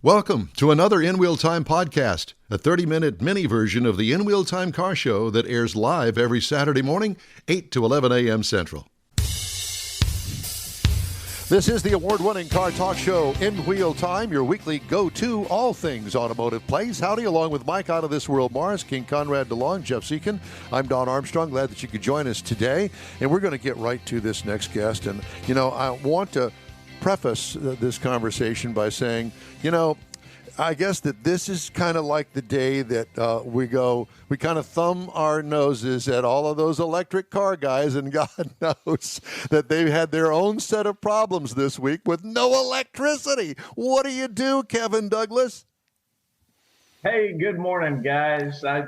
Welcome to another In Wheel Time podcast, a 30-minute mini version of the In Wheel Time car show that airs live every Saturday morning, 8 to 11 a.m. Central. This is the award-winning car talk show, In Wheel Time, your weekly go-to all things automotive plays. Howdy, along with Mike out of this world, Mars, King Konrad DeLong, Jeff Seekin. I'm Don Armstrong. Glad that you could join us today. And we're going to get right to this next guest. And, I want to preface this conversation by saying, I guess that this is kind of like the day that we kind of thumb our noses at all of those electric car guys, and God knows that they've had their own set of problems this week with no electricity. What do you do, Kevin Douglas? Hey, good morning, guys. I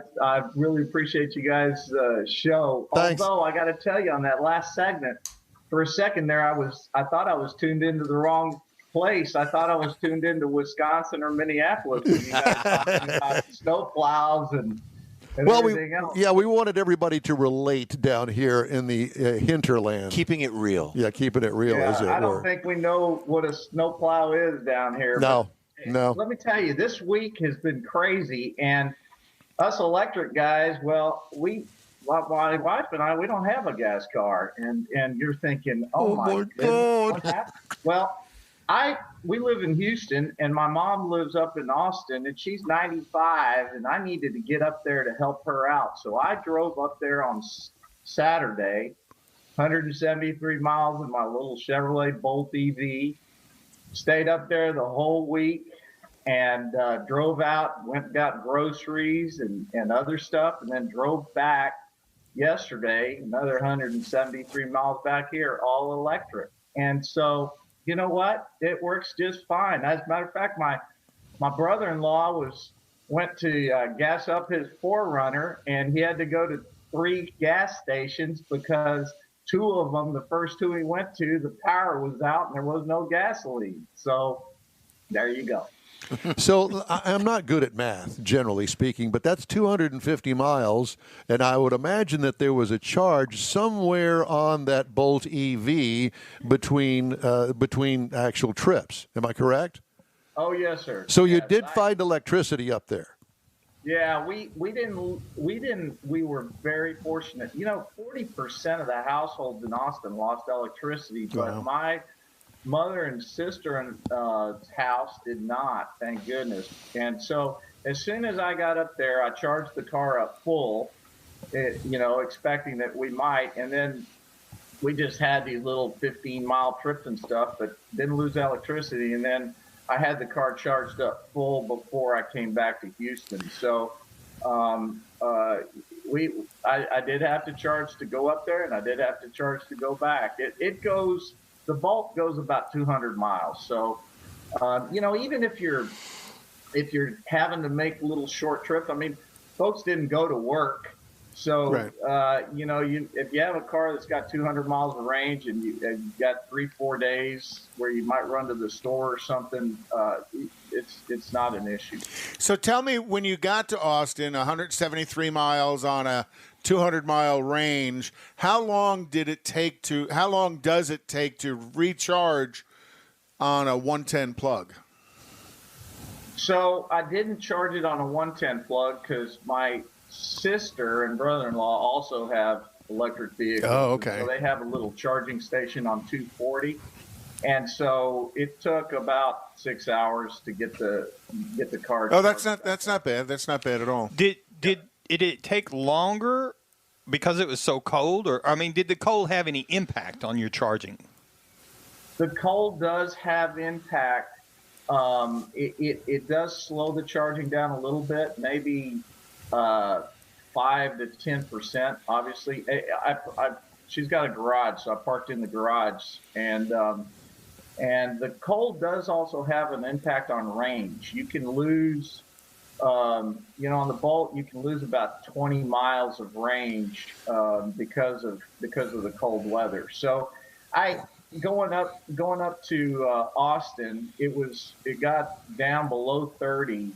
really appreciate you guys' show. Thanks. Although I got to tell you, on that last segment, for a second there, I thought I was tuned into the wrong place. I thought I was tuned into Wisconsin or Minneapolis when you guys talking about snow plows and everything else. Yeah, we wanted everybody to relate down here in the hinterland. Keeping it real. Yeah, keeping it real, as it were. I don't think we know what a snow plow is down here. No. Let me tell you, this week has been crazy, and us electric guys, my wife and I, we don't have a gas car, and you're thinking, oh my God. What happened? Well, we live in Houston, and my mom lives up in Austin, and she's 95, and I needed to get up there to help her out. So I drove up there on Saturday, 173 miles in my little Chevrolet Bolt EV, stayed up there the whole week, and drove out, went and got groceries and other stuff, and then drove back yesterday, another 173 miles back here, all electric. And so, you know what? It works just fine. As a matter of fact, my brother-in-law went to gas up his 4Runner, and he had to go to 3 gas stations because 2 of them, the first 2 he went to, the power was out and there was no gasoline. So there you go. So I'm not good at math, generally speaking, but that's 250 miles, and I would imagine that there was a charge somewhere on that Bolt EV between actual trips. Am I correct? Oh, yes, sir. So you did find electricity up there. Yeah, we were very fortunate. 40% of the households in Austin lost electricity, but Wow. my mother and sister house did not, thank goodness. And so as soon as I got up there, I charged the car up full, expecting that we might. And then we just had these little 15-mile trips and stuff, but didn't lose electricity. And then I had the car charged up full before I came back to Houston. So I did have to charge to go up there, and I did have to charge to go back. The Bolt goes about 200 miles. So, even if you're having to make little short trips, folks didn't go to work. So, right. If you have a car that's got 200 miles of range and you've got 3-4 days where you might run to the store or something, it's not an issue. So tell me, when you got to Austin, 173 miles on a 200-mile range, how long does it take to recharge on a 110 plug? So I didn't charge it on a 110 plug because my sister and brother-in-law also have electric vehicles. Oh, okay. So they have a little charging station on 240. And so it took about 6 hours to get the car. Oh, that's not bad. That's not bad at all. Did it take longer because it was so cold, or did the cold have any impact on your charging? The cold does have impact. It does slow the charging down a little bit, maybe 5 to 10%. Obviously, she's got a garage, so I parked in the garage, and the cold does also have an impact on range. You can lose, on the Bolt, you can lose about 20 miles of range because of the cold weather. So, going up to Austin, it got down below 30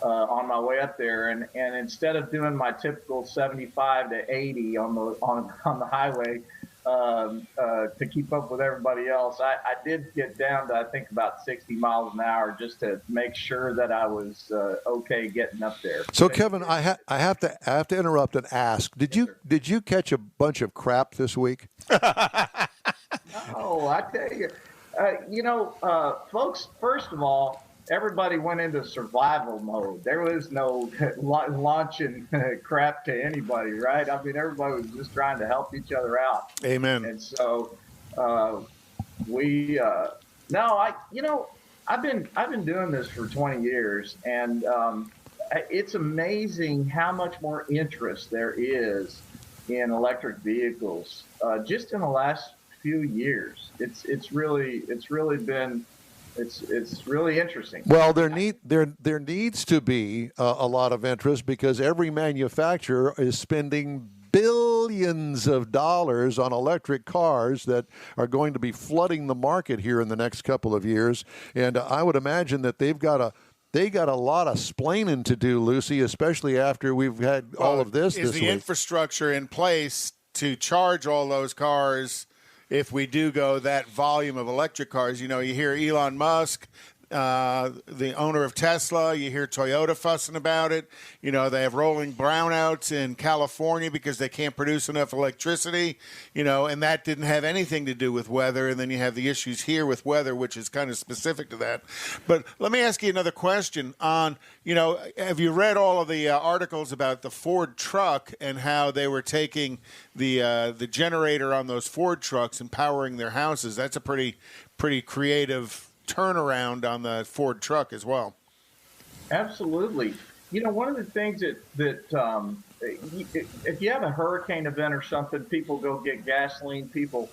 on my way up there, and instead of doing my typical 75 to 80 on the highway, to keep up with everybody else. I did get down to, I think, about 60 miles an hour just to make sure that I was okay getting up there. So, Kevin, I have to interrupt and ask: Did you catch a bunch of crap this week? Oh, I tell you, folks. First of all, everybody went into survival mode. There was no launching crap to anybody, right? I mean, everybody was just trying to help each other out. Amen. And so I've been doing this for 20 years, and it's amazing how much more interest there is in electric vehicles just in the last few years. It's really been. It's really interesting. Well, there needs to be a lot of interest because every manufacturer is spending billions of dollars on electric cars that are going to be flooding the market here in the next couple of years. And I would imagine that they got a lot of splaining to do, Lucy, especially after we've had all of this Is this the week. Infrastructure in place to charge all those cars if we do go that volume of electric cars? You hear Elon Musk, the owner of Tesla, you hear Toyota fussing about it. They have rolling brownouts in California because they can't produce enough electricity, and that didn't have anything to do with weather. And then you have the issues here with weather, which is kind of specific to that. But let me ask you another question on, have you read all of the articles about the Ford truck and how they were taking the generator on those Ford trucks and powering their houses? That's a pretty creative turnaround on the Ford truck as well. Absolutely. One of the things that if you have a hurricane event or something, people go get gasoline, people,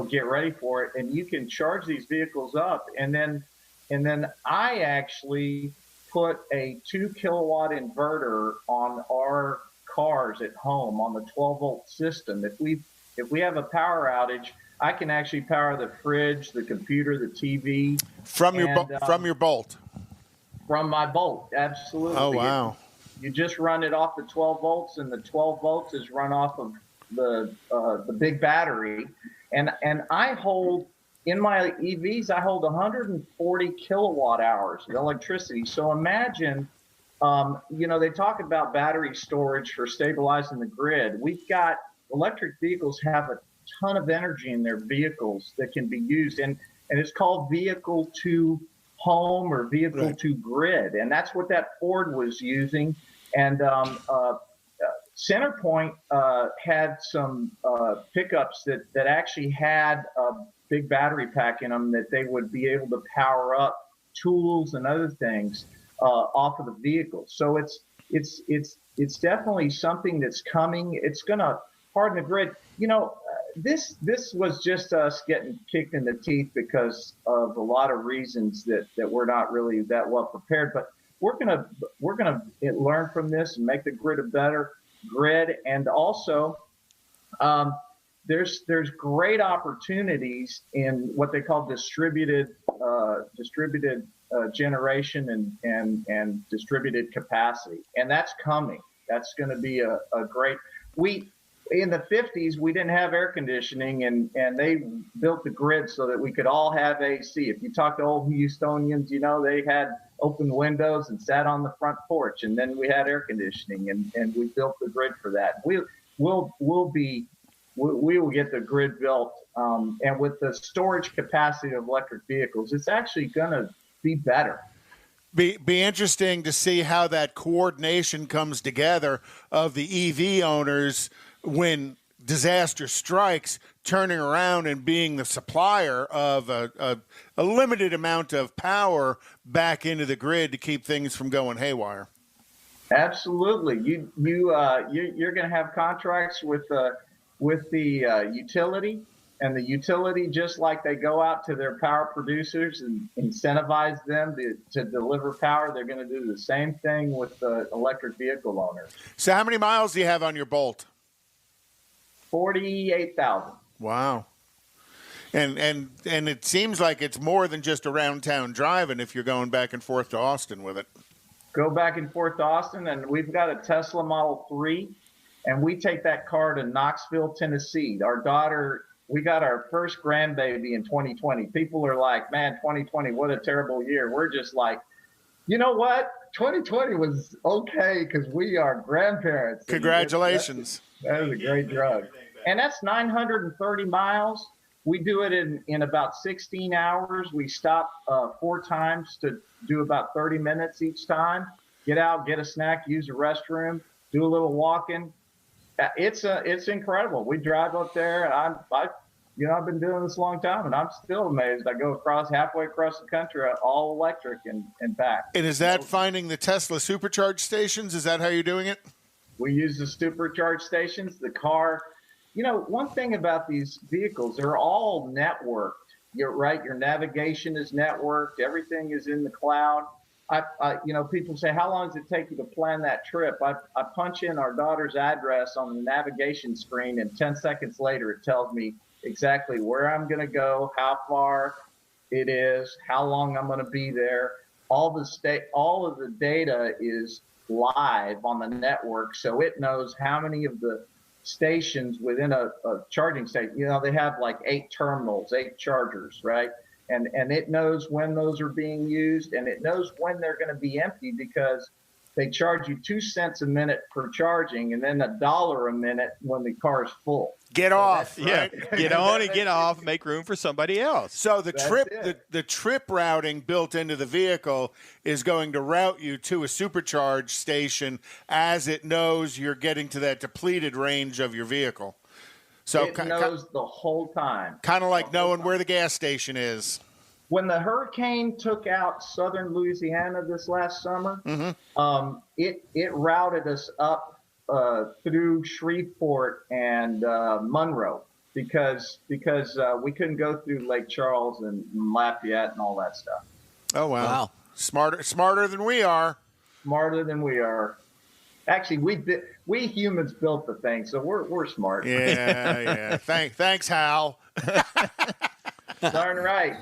get ready for it, and you can charge these vehicles up. And then I actually put a 2 kilowatt inverter on our cars at home on the 12-volt system. If we have a power outage, I can actually power the fridge, the computer, the TV from your Bolt. From my Bolt, absolutely. Oh wow! You just run it off the 12 volts, and the 12 volts is run off of the big battery, and I hold in my EVs. I hold 140 kilowatt hours of electricity. So imagine, they talk about battery storage for stabilizing the grid. We've got electric vehicles have a ton of energy in their vehicles that can be used, and it's called vehicle to home or vehicle to grid, and that's what that Ford was using. And Centerpoint had some pickups that actually had a big battery pack in them that they would be able to power up tools and other things off of the vehicle. So it's definitely something that's coming. It's going to harden the grid. This was just us getting kicked in the teeth because of a lot of reasons that we're not really that well prepared. But we're gonna learn from this and make the grid a better grid. And also, there's great opportunities in what they call distributed generation and distributed capacity, and that's coming. That's going to be a great. In the 50s, we didn't have air conditioning, and they built the grid so that we could all have AC. If you talk to old Houstonians, they had open windows and sat on the front porch, and then we had air conditioning, and we built the grid for that. We will get the grid built, and with the storage capacity of electric vehicles, it's actually going to be better. Be interesting to see how that coordination comes together of the EV owners when disaster strikes, turning around and being the supplier of a limited amount of power back into the grid to keep things from going haywire. Absolutely. You're going to have contracts with the utility, and the utility, just like they go out to their power producers and incentivize them to deliver power, they're going to do the same thing with the electric vehicle owners. So how many miles do you have on your Bolt? 48,000. Wow. And it seems like it's more than just around town driving if you're going back and forth to Austin with it. Go back and forth to Austin, and we've got a Tesla Model 3 and we take that car to Knoxville, Tennessee. Our daughter, we got our first grandbaby in 2020. People are like, man, 2020, what a terrible year. We're just like, you know what? 2020 was okay because we are grandparents. Congratulations. That is a great drug. And that's 930 miles. We do it in about 16 hours. We stop 4 times to do about 30 minutes each time. Get out, get a snack, use the restroom, do a little walking. It's incredible. We drive up there, and I've been doing this a long time, and I'm still amazed. I go halfway across the country, all electric and back. And is that finding the Tesla supercharge stations? Is that how you're doing it? We use the supercharge stations. The car. One thing about these vehicles, they're all networked. You're right. Your navigation is networked. Everything is in the cloud. People say, how long does it take you to plan that trip? I punch in our daughter's address on the navigation screen, and 10 seconds later, it tells me exactly where I'm going to go, how far it is, how long I'm going to be there. All of the data is live on the network, so it knows how many of the stations within a charging station. They have like 8 terminals, 8 chargers, right? And it knows when those are being used, and it knows when they're going to be empty, because they charge you 2 cents a minute for charging, and then $1 a minute when the car is full. Get off, right? Yeah, get on and get off, make room for somebody else. So the trip routing built into the vehicle is going to route you to a supercharge station as it knows you're getting to that depleted range of your vehicle. So it knows the whole time. Kind of like knowing where the gas station is. When the hurricane took out southern Louisiana this last summer, it routed us up through Shreveport and Monroe because we couldn't go through Lake Charles and Lafayette and all that stuff. Oh wow! Smarter than we are. Smarter than we are. Actually, we humans built the thing, so we're smart. Yeah. Thanks, Hal. Darn right.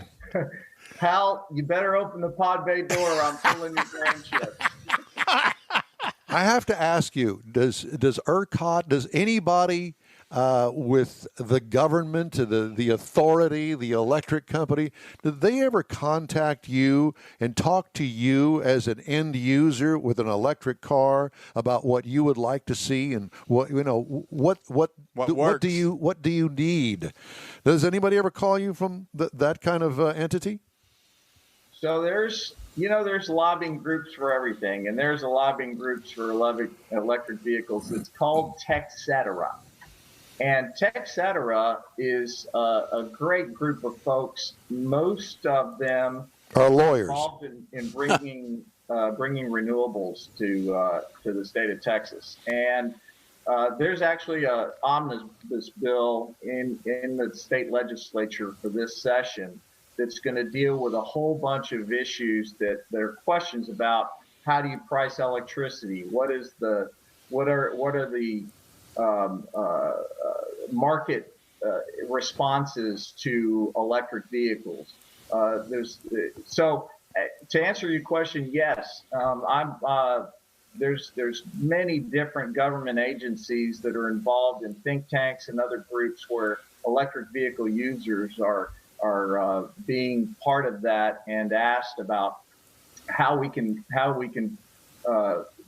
Hal, you better open the pod bay door, or I'm pulling your grain chips. I have to ask you, does ERCOT, does anybody with the government, the authority, the electric company, did they ever contact you and talk to you as an end user with an electric car about what you would like to see and what do you need? Does anybody ever call you from that kind of entity? So there's lobbying groups for everything, and there's a lobbying groups for electric vehicles. It's called TechCetera. And TechCetera is a great group of folks. Most of them are lawyers involved in bringing renewables to the state of Texas. And there's actually an omnibus bill in the state legislature for this session that's going to deal with a whole bunch of issues that there are questions about. How do you price electricity? What are the market responses to electric vehicles? So to answer your question, yes, there's many different government agencies that are involved in think tanks and other groups where electric vehicle users are being part of that and asked about how we can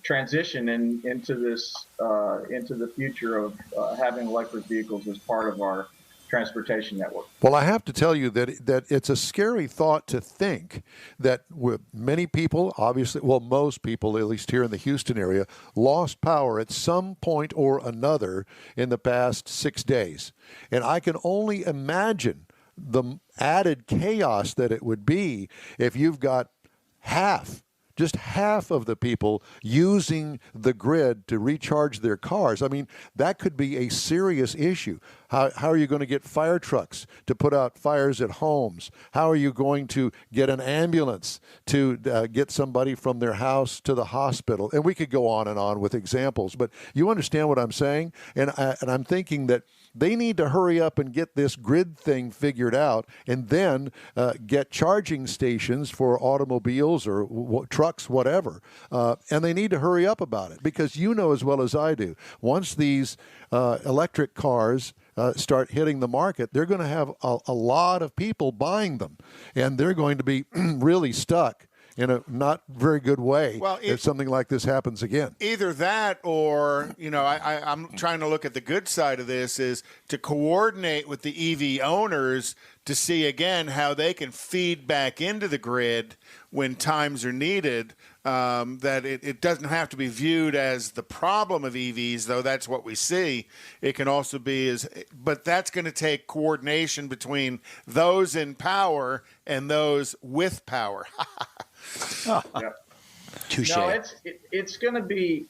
transition into the future of having electric vehicles as part of our transportation network. Well, I have to tell you that it's a scary thought to think that with many people, obviously, well, most people, at least here in the Houston area, lost power at some point or another in the past 6 days. And I can only imagine the added chaos that it would be if you've got just half of the people using the grid to recharge their cars. I mean, that could be a serious issue. How are you going to get fire trucks to put out fires at homes? How are you going to get an ambulance to get somebody from their house to the hospital? And we could go on and on with examples, but you understand what I'm saying? And I'm thinking that they need to hurry up and get this grid thing figured out, and then get charging stations for automobiles or trucks, whatever. And they need to hurry up about it, because you know as well as I do, once these electric cars start hitting the market, they're going to have a lot of people buying them, and they're going to be really stuck in a not very good way if something like this happens again. Either that, or, I'm trying to look at the good side of this, is to coordinate with the EV owners to see, again, how they can feed back into the grid when times are needed, that it doesn't have to be viewed as the problem of EVs, though that's what we see. It can also be but that's going to take coordination between those in power and those with power. Touche. No, it's going to be.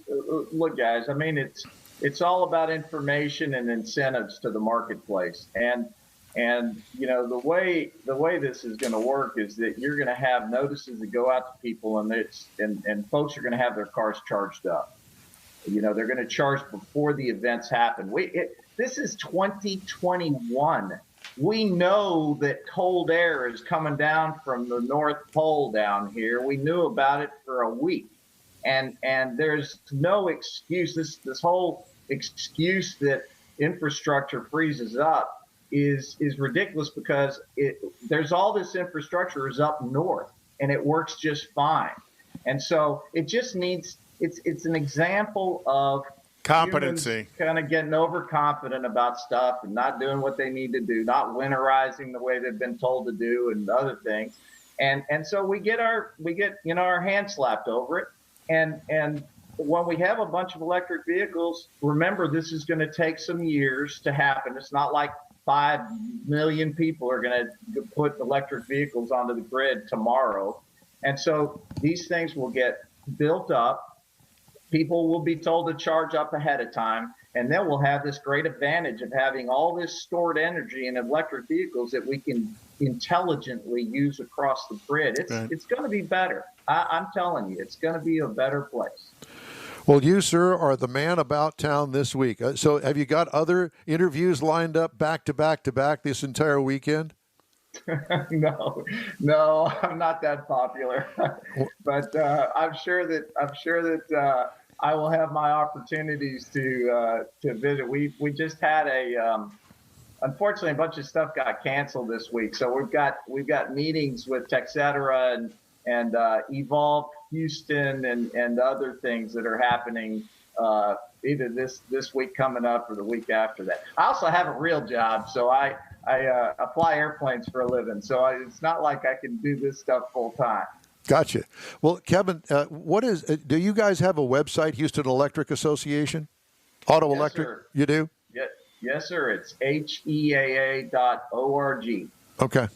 Look, guys. I mean, it's all about information and incentives to the marketplace, and the way this is going to work is that you're going to have notices that go out to people, and folks are going to have their cars charged up. They're going to charge before the events happen. This is 2021. We know that cold air is coming down from the North Pole down here. We knew about it for a week. And there's no excuse. This whole excuse that infrastructure freezes up is ridiculous, because there's all this infrastructure is up north, and it works just fine. And so it just needs, it's an example of competency, kind of getting overconfident about stuff and not doing what they need to do, not winterizing the way they've been told to do, and other things. And so we get our hand slapped over it. And when we have a bunch of electric vehicles, remember, this is going to take some years to happen. It's not like 5 million people are going to put electric vehicles onto the grid tomorrow. And so these things will get built up. People will be told to charge up ahead of time, and then we'll have this great advantage of having all this stored energy in electric vehicles that we can intelligently use across the grid. It's going to be better. I'm telling you, it's going to be a better place. Well, you, sir, are the man about town this week. So have you got other interviews lined up back to back to back this entire weekend? No, I'm not that popular, but I'm sure that I will have my opportunities to visit. We just had unfortunately a bunch of stuff got canceled this week, so we've got meetings with Texetera and Evolve Houston and other things that are happening either this week coming up or the week after that. I also have a real job, so I fly airplanes for a living, so it's not like I can do this stuff full time. Gotcha. Well, Kevin, do you guys have a website, Houston Electric Association? Auto Yes, Electric? sir. You do? Yes, sir. It's HEAA.org. Okay.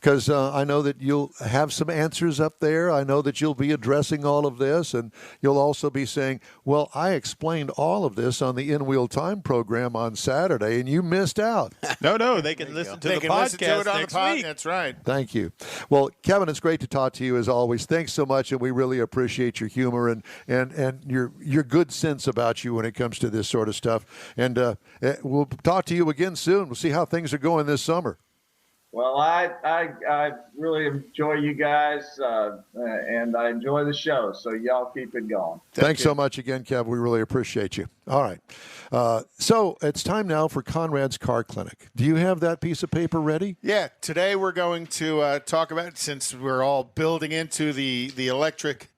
Because I know that you'll have some answers up there. I know that you'll be addressing all of this, and you'll also be saying, well, I explained all of this on the In Wheel Time program on Saturday, and you missed out. No, they can listen to the podcast next week. That's right. Thank you. Well, Kevin, it's great to talk to you as always. Thanks so much, and we really appreciate your humor and your good sense about you when it comes to this sort of stuff. And we'll talk to you again soon. We'll see how things are going this summer. Well, I really enjoy you guys, and I enjoy the show, so y'all keep it going. Thanks so much again, Kev. We really appreciate you. All right. So it's time now for Konrad's Car Clinic. Do you have that piece of paper ready? Yeah. Today we're going to talk about, since we're all building into the electric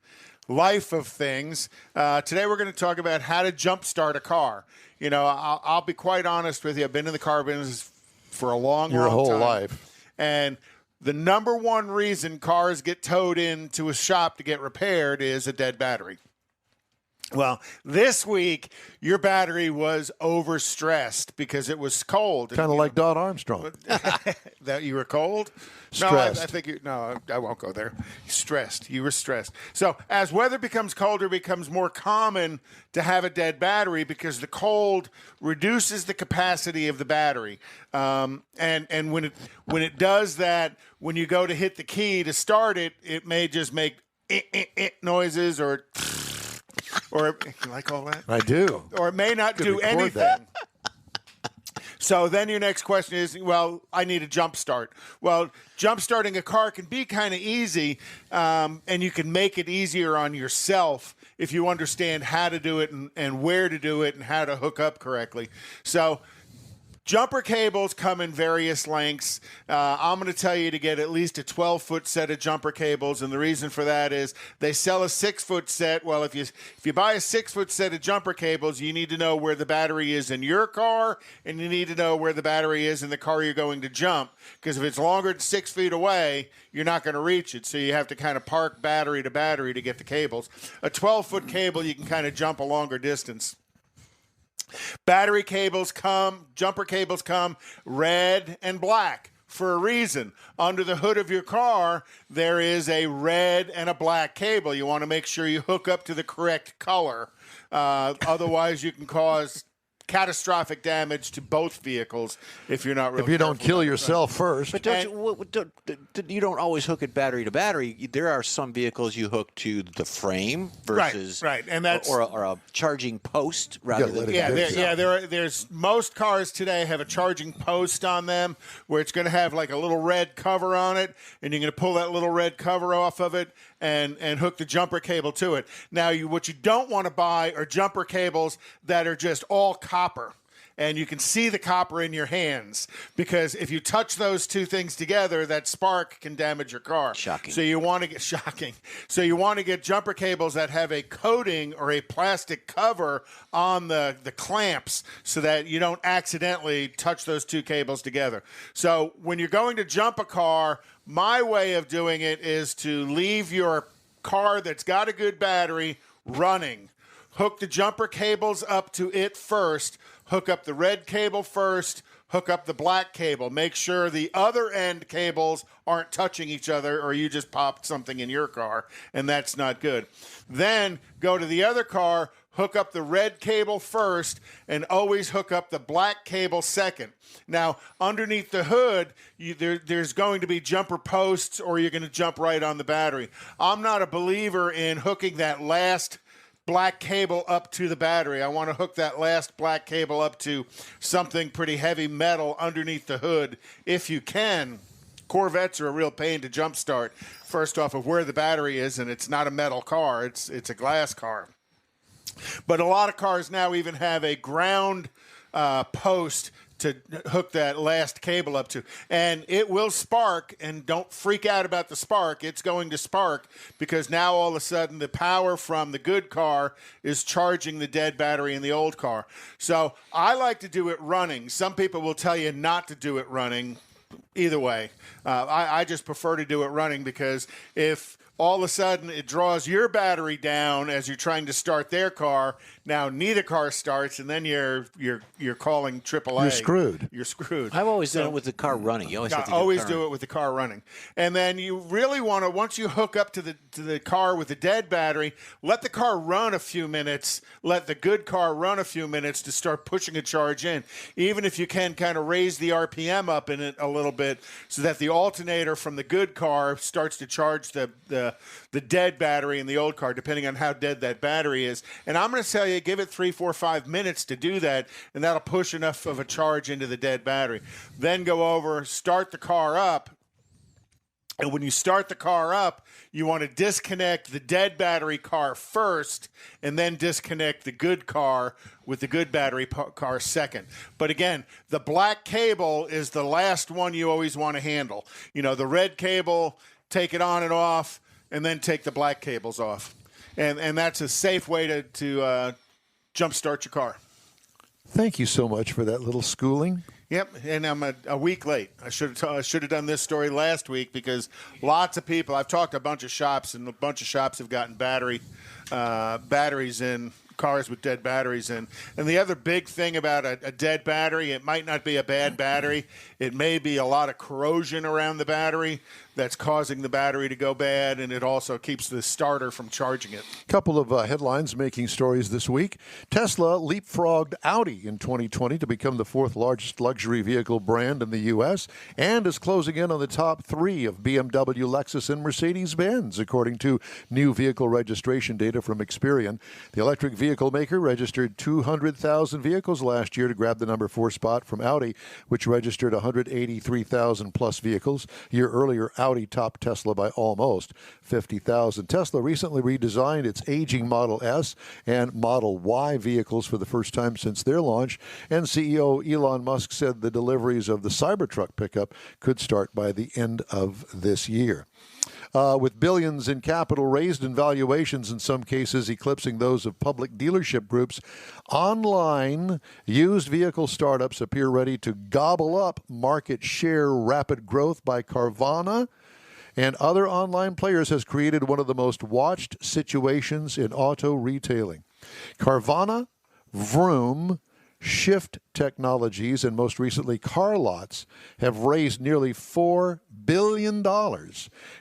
life of things, today we're going to talk about how to jumpstart a car. I'll be quite honest with you. I've been in the car business for a long time. Your whole life. And the number one reason cars get towed into a shop to get repaired is a dead battery. Well, this week, your battery was overstressed because it was cold. Kind of like Don Armstrong. That you were cold? Stressed. No, I think I won't go there. Stressed. You were stressed. So as weather becomes colder, it becomes more common to have a dead battery because the cold reduces the capacity of the battery. And when it does that, when you go to hit the key to start it, it may just make noises or you like all that? I do. Or it may not do anything. that. So then your next question is, well, I need a jump start. Well, jump starting a car can be kind of easy, and you can make it easier on yourself if you understand how to do it and where to do it and how to hook up correctly. So jumper cables come in various lengths. I'm going to tell you to get at least a 12-foot set of jumper cables, and the reason for that is they sell a 6-foot set. Well, if you buy a 6-foot set of jumper cables, you need to know where the battery is in your car, and you need to know where the battery is in the car you're going to jump, because if it's longer than 6 feet away, you're not going to reach it, so you have to kind of park battery to battery to get the cables. A 12-foot cable, you can kind of jump a longer distance. Battery cables jumper cables come red and black for a reason. Under the hood of your car, there is a red and a black cable. You want to make sure you hook up to the correct color. Otherwise, you can cause catastrophic damage to both vehicles if you're not really if you don't kill yourself first. But you don't always hook it battery to battery. There are some vehicles you hook to the frame versus right, and that's or a charging post rather than there's most cars today have a charging post on them where it's going to have like a little red cover on it, and you're going to pull that little red cover off of it and hook the jumper cable to it. Now, what you don't want to buy are jumper cables that are just all copper, and you can see the copper in your hands, because if you touch those two things together, that spark can damage your car. Shocking. So you want to get So you want to get jumper cables that have a coating or a plastic cover on the clamps so that you don't accidentally touch those two cables together. So when you're going to jump a car, my way of doing it is to leave your car that's got a good battery running. Hook the jumper cables up to it first. Hook up the red cable first. Hook up the black cable. Make sure the other end cables aren't touching each other, or you just popped something in your car, and that's not good. Then go to the other car, hook up the red cable first, and always hook up the black cable second. Now, underneath the hood, there's going to be jumper posts, or you're going to jump right on the battery. I'm not a believer in hooking that last black cable up to the battery. I want to hook that last black cable up to something pretty heavy metal underneath the hood if you can. Corvettes are a real pain to jumpstart, first off of where the battery is, and it's not a metal car. It's a glass car. But a lot of cars now even have a ground post to hook that last cable up to. And it will spark, and don't freak out about the spark. It's going to spark because now all of a sudden the power from the good car is charging the dead battery in the old car. So I like to do it running. Some people will tell you not to do it running. Either way, I just prefer to do it running, because if all of a sudden it draws your battery down as you're trying to start their car, now neither car starts, and then you're calling AAA. You're screwed. I've always done it with the car running. You always do it with the car running. And then you really want to, once you hook up to the car with the dead battery, let the car run a few minutes, let the good car run a few minutes to start pushing a charge in. Even if you can kind of raise the RPM up in it a little bit so that the alternator from the good car starts to charge the dead battery in the old car, depending on how dead that battery is. And I'm going to tell you, give it 3, 4, 5 minutes to do that, and that'll push enough of a charge into the dead battery. Then go over, start the car up. And when you start the car up, you want to disconnect the dead battery car first, and then disconnect the good car with the good battery car second. But again, the black cable is the last one you always want to handle. You know, the red cable, take it on and off, and then take the black cables off. And that's a safe way to jumpstart your car. Thank you so much for that little schooling. Yep, and I'm a week late. I should have done this story last week, because lots of people, I've talked to a bunch of shops, and a bunch of shops have gotten batteries in, cars with dead batteries in. And the other big thing about a dead battery, it might not be a bad battery. It may be a lot of corrosion around the battery. that's causing the battery to go bad, and it also keeps the starter from charging it. Couple of headlines making stories this week. Tesla leapfrogged Audi in 2020 to become the fourth largest luxury vehicle brand in the U.S. and is closing in on the top three of BMW, Lexus, and Mercedes-Benz, according to new vehicle registration data from Experian. The electric vehicle maker registered 200,000 vehicles last year to grab the number 4 spot from Audi, which registered 183,000 plus vehicles. A year earlier, Audi topped Tesla by almost 50,000. Tesla recently redesigned its aging Model S and Model Y vehicles for the first time since their launch, and CEO Elon Musk said the deliveries of the Cybertruck pickup could start by the end of this year. With billions in capital raised and valuations in some cases eclipsing those of public dealership groups, online used vehicle startups appear ready to gobble up market share. Rapid growth by Carvana and other online players has created one of the most watched situations in auto retailing. Carvana, Vroom, Shift Technologies, and most recently CarLots have raised nearly $4 billion.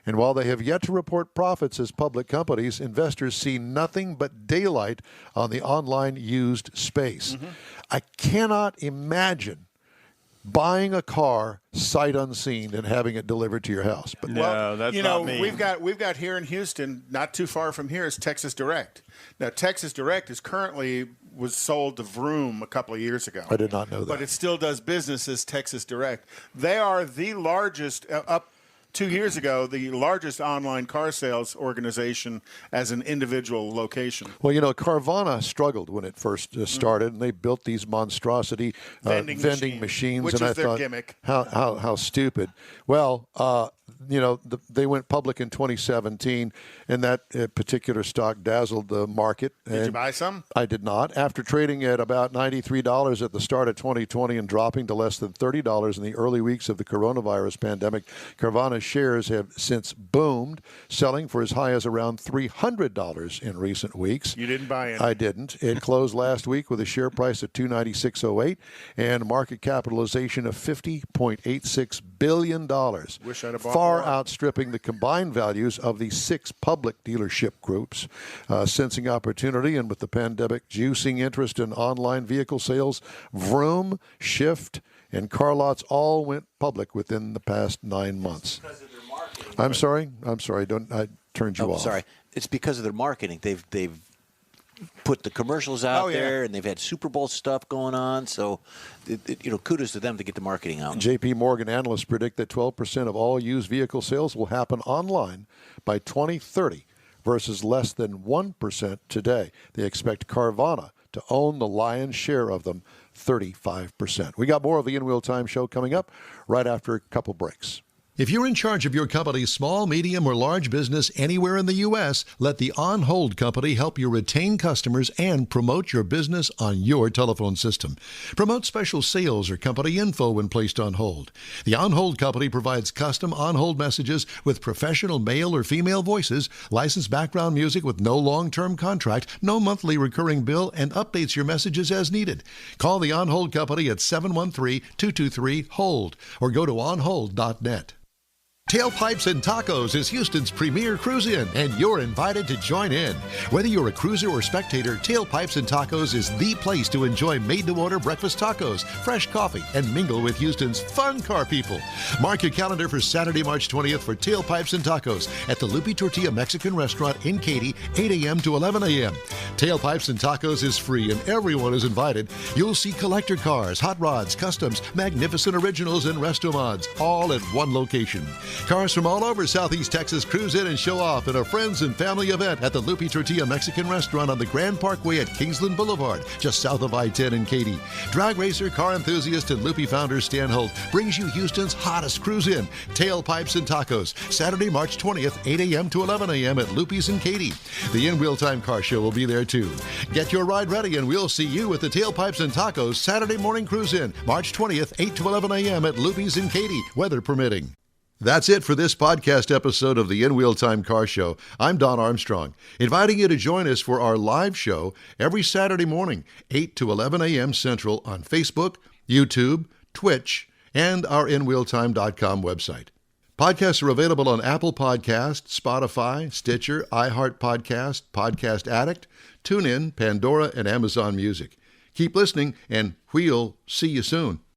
And while they have yet to report profits as public companies, investors see nothing but daylight on the online used space. I cannot imagine buying a car sight unseen and having it delivered to your house. But No, that's not me. we've got here in Houston, not too far from here, is Texas Direct. Now, Texas Direct was sold to Vroom a couple of years ago. I did not know that. But it still does business as Texas Direct. They are the largest, up 2 years ago, the largest online car sales organization as an individual location. Well, Carvana struggled when it first started, and they built these monstrosity vending machines. Which and is I their thought, gimmick. How stupid. Well, they went public in 2017, and that particular stock dazzled the market. Did you buy some? I did not. After trading at about $93 at the start of 2020 and dropping to less than $30 in the early weeks of the coronavirus pandemic, Carvana's shares have since boomed, selling for as high as around $300 in recent weeks. You didn't buy any. I didn't. It closed last week with a share price of $296.08 and a market capitalization of $50.86 billion. Wish I'd have bought far more. outstripping the combined values of the 6 public dealership groups. Sensing opportunity and with the pandemic juicing interest in online vehicle sales, Vroom, Shift, and CarLots all went public within the past 9 months. I'm sorry. I turned you off. Sorry. It's because of their marketing. They've put the commercials out there, and they've had Super Bowl stuff going on. So, kudos to them to get the marketing out. J.P. Morgan analysts predict that 12% of all used vehicle sales will happen online by 2030 versus less than 1% today. They expect Carvana to own the lion's share of them, 35%. We got more of the In Wheel Time show coming up right after a couple breaks. If you're in charge of your company's small, medium, or large business anywhere in the U.S., let the On Hold Company help you retain customers and promote your business on your telephone system. Promote special sales or company info when placed on hold. The On Hold Company provides custom on-hold messages with professional male or female voices, licensed background music with no long-term contract, no monthly recurring bill, and updates your messages as needed. Call the On Hold Company at 713-223-HOLD or go to onhold.net. Tailpipes and Tacos is Houston's premier cruise-in, and you're invited to join in. Whether you're a cruiser or spectator, Tailpipes and Tacos is the place to enjoy made-to-order breakfast tacos, fresh coffee, and mingle with Houston's fun car people. Mark your calendar for Saturday, March 20th for Tailpipes and Tacos at the Lupi Tortilla Mexican Restaurant in Katy, 8 a.m. to 11 a.m. Tailpipes and Tacos is free, and everyone is invited. You'll see collector cars, hot rods, customs, magnificent originals, and resto mods, all at one location. Cars from all over Southeast Texas cruise in and show off in a friends and family event at the Lupi Tortilla Mexican Restaurant on the Grand Parkway at Kingsland Boulevard, just south of I-10 in Katy. Drag racer, car enthusiast, and Lupi founder Stan Holt brings you Houston's hottest cruise in, Tailpipes and Tacos, Saturday, March 20th, 8 a.m. to 11 a.m. at Lupi's in Katy. The In Wheel Time Car Show will be there too. Get your ride ready and we'll see you at the Tailpipes and Tacos Saturday morning cruise in, March 20th, 8 to 11 a.m. at Lupi's in Katy, weather permitting. That's it for this podcast episode of the In Wheel Time Car Show. I'm Don Armstrong, inviting you to join us for our live show every Saturday morning, 8 to 11 a.m. Central on Facebook, YouTube, Twitch, and our InWheelTime.com website. Podcasts are available on Apple Podcasts, Spotify, Stitcher, iHeart Podcast, Podcast Addict, TuneIn, Pandora, and Amazon Music. Keep listening, and we'll see you soon.